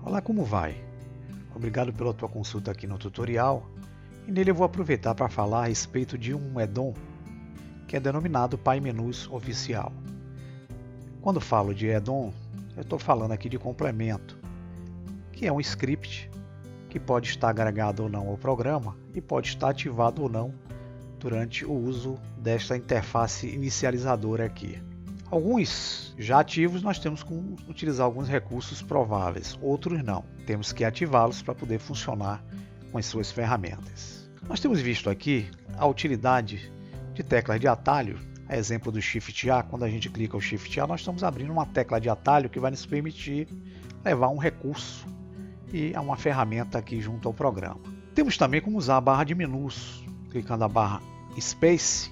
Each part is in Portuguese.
Olá, como vai? Obrigado pela tua consulta aqui no tutorial e nele eu vou aproveitar para falar a respeito de um add-on que é denominado PyMenus Oficial. Quando falo de add-on, eu estou falando aqui de complemento, que é um script que pode estar agregado ou não ao programa e pode estar ativado ou não durante o uso desta interface inicializadora aqui. Alguns já ativos nós temos que utilizar alguns recursos prováveis, outros não. Temos que ativá-los para poder funcionar com as suas ferramentas. Nós temos visto aqui a utilidade de teclas de atalho, a exemplo do Shift A. Quando a gente clica o Shift A, nós estamos abrindo uma tecla de atalho que vai nos permitir levar um recurso e a uma ferramenta aqui junto ao programa. Temos também como usar a barra de menus. Clicando a barra Space,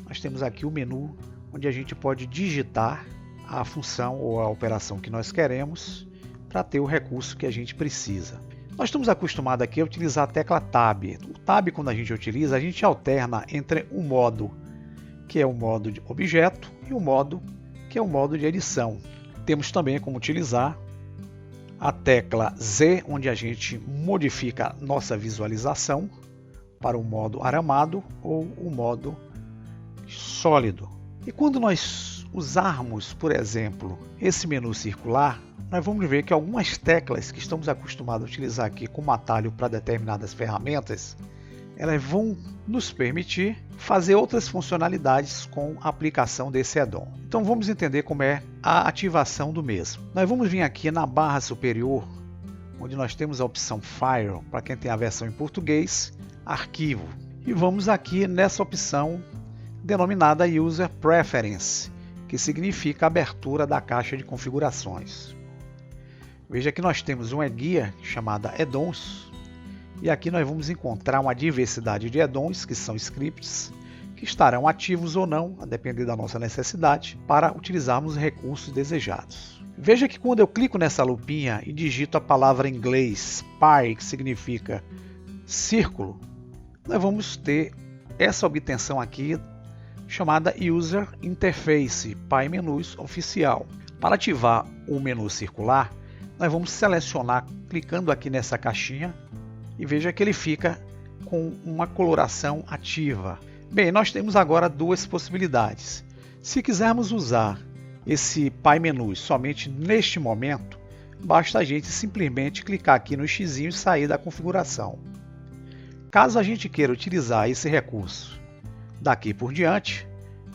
nós temos aqui o menu onde a gente pode digitar a função ou a operação que nós queremos para ter o recurso que a gente precisa. Nós estamos acostumados aqui a utilizar a tecla Tab. O Tab, quando a gente utiliza, a gente alterna entre o modo que é o modo de objeto e o modo que é o modo de edição. Temos também como utilizar a tecla Z, onde a gente modifica nossa visualização para o modo aramado ou o modo sólido. E quando nós usarmos, por exemplo, esse menu circular, nós vamos ver que algumas teclas que estamos acostumados a utilizar aqui como atalho para determinadas ferramentas, elas vão nos permitir fazer outras funcionalidades com a aplicação desse add-on. Então vamos entender como é a ativação do mesmo. Nós vamos vir aqui na barra superior, onde nós temos a opção File, para quem tem a versão em português, arquivo. E vamos aqui nessa opção denominada User Preference, que significa abertura da caixa de configurações. Veja que nós temos uma guia chamada Add-ons, e aqui nós vamos encontrar uma diversidade de add-ons, que são scripts, que estarão ativos ou não, a depender da nossa necessidade, para utilizarmos os recursos desejados. Veja que quando eu clico nessa lupinha e digito a palavra em inglês Py, que significa círculo, nós vamos ter essa obtenção aqui chamada User Interface PyMenus Oficial. Para ativar o menu circular, nós vamos selecionar clicando aqui nessa caixinha e veja que ele fica com uma coloração ativa. Bem, nós temos agora duas possibilidades. Se quisermos usar esse PyMenus somente neste momento, basta a gente simplesmente clicar aqui no X e sair da configuração. Caso a gente queira utilizar esse recurso daqui por diante,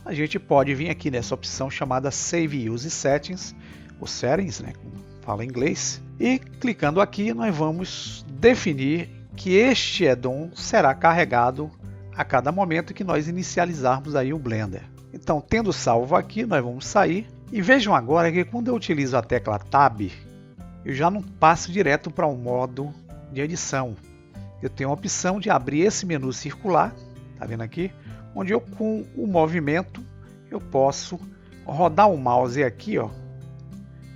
a gente pode vir aqui nessa opção chamada Save Use Settings, ou Settings, como fala em inglês, e clicando aqui nós vamos definir que este add-on será carregado a cada momento que nós inicializarmos aí o Blender. Então, tendo salvo aqui, nós vamos sair e vejam agora que quando eu utilizo a tecla Tab, eu já não passo direto para o modo de edição. Eu tenho a opção de abrir esse menu circular, tá vendo aqui? Onde eu com o movimento eu posso rodar o mouse aqui, ó,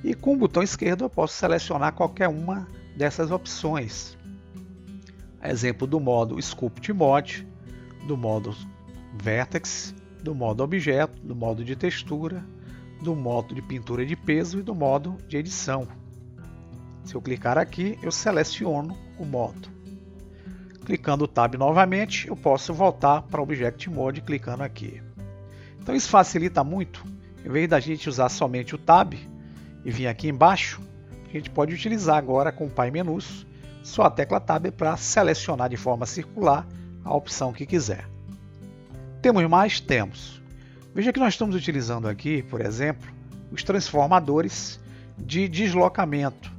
e com o botão esquerdo eu posso selecionar qualquer uma dessas opções. Exemplo do modo Sculpt Mode, do modo Vertex, do modo Objeto, do modo de textura, do modo de pintura de peso e do modo de edição. Se eu clicar aqui, eu seleciono o modo. Clicando o Tab novamente, eu posso voltar para o Object Mode clicando aqui. Então isso facilita muito. Em vez da gente usar somente o Tab e vir aqui embaixo, a gente pode utilizar agora com o PyMenus só a tecla Tab para selecionar de forma circular a opção que quiser. Temos mais? Temos. Veja que nós estamos utilizando aqui, por exemplo, os transformadores de deslocamento,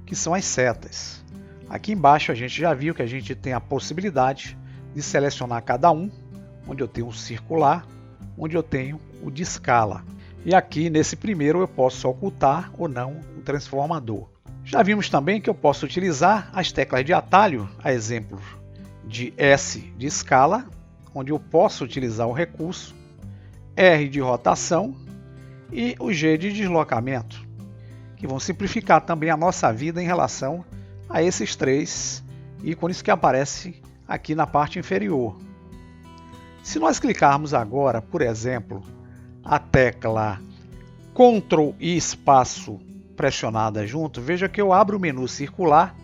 que são as setas. Aqui embaixo a gente já viu que a gente tem a possibilidade de selecionar cada um, onde eu tenho o circular, onde eu tenho o de escala. E aqui nesse primeiro eu posso ocultar ou não o transformador. Já vimos também que eu posso utilizar as teclas de atalho, a exemplo de S de escala, onde eu posso utilizar o recurso, R de rotação e o G de deslocamento, que vão simplificar também a nossa vida em relação a esses três ícones que aparecem aqui na parte inferior. Se nós clicarmos agora, por exemplo, a tecla Ctrl e espaço pressionada junto, veja que eu abro o menu circular,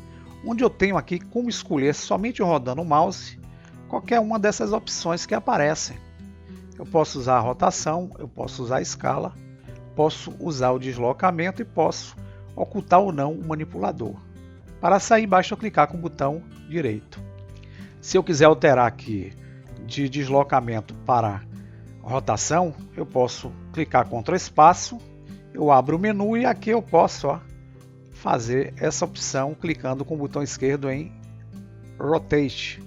onde eu tenho aqui como escolher, somente rodando o mouse, qualquer uma dessas opções que aparecem. Eu posso usar a rotação, eu posso usar a escala, posso usar o deslocamento e posso ocultar ou não o manipulador. Para sair, basta eu clicar com o botão direito. Se eu quiser alterar aqui de deslocamento para rotação, eu posso clicar Ctrl espaço, eu abro o menu e aqui eu posso fazer essa opção clicando com o botão esquerdo em Rotate.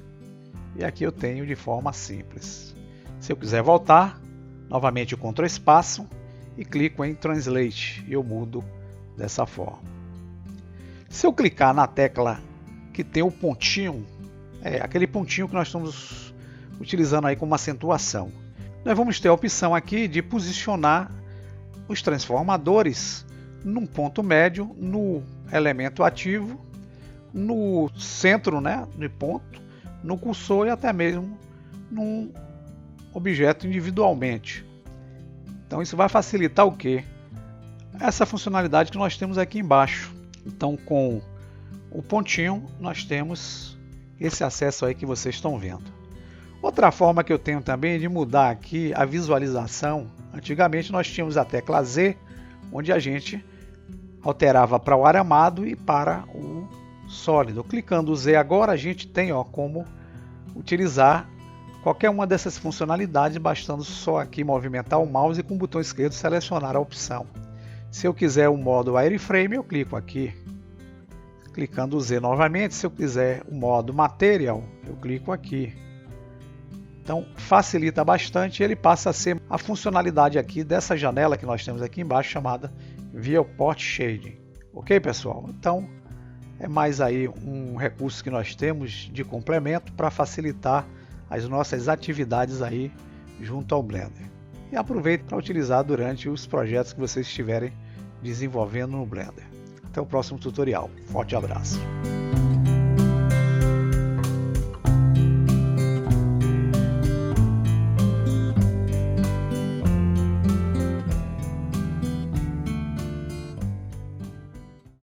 E aqui eu tenho de forma simples. Se eu quiser voltar, novamente o Ctrl espaço e clico em Translate e eu mudo dessa forma. Se eu clicar na tecla que tem o pontinho, aquele pontinho que nós estamos utilizando aí como acentuação, nós vamos ter a opção aqui de posicionar os transformadores num ponto médio, no elemento ativo, no centro, no ponto, no cursor e até mesmo num objeto individualmente. Então isso vai facilitar o quê? Essa funcionalidade que nós temos aqui embaixo. Então com o pontinho nós temos esse acesso aí que vocês estão vendo. Outra forma que eu tenho também é de mudar aqui a visualização. Antigamente nós tínhamos a tecla Z, onde a gente alterava para o aramado e para o sólido. Clicando o Z agora a gente tem como utilizar qualquer uma dessas funcionalidades, bastando só aqui movimentar o mouse e com o botão esquerdo selecionar a opção. Se eu quiser o modo Wireframe, eu clico aqui, clicando o Z novamente. Se eu quiser o modo Material, eu clico aqui. Então facilita bastante, ele passa a ser a funcionalidade aqui dessa janela que nós temos aqui embaixo, chamada Viewport Shading. Ok, pessoal? Então é mais aí um recurso que nós temos de complemento para facilitar as nossas atividades aí junto ao Blender. E aproveite para utilizar durante os projetos que vocês estiverem desenvolvendo no Blender. Até o próximo tutorial. Forte abraço!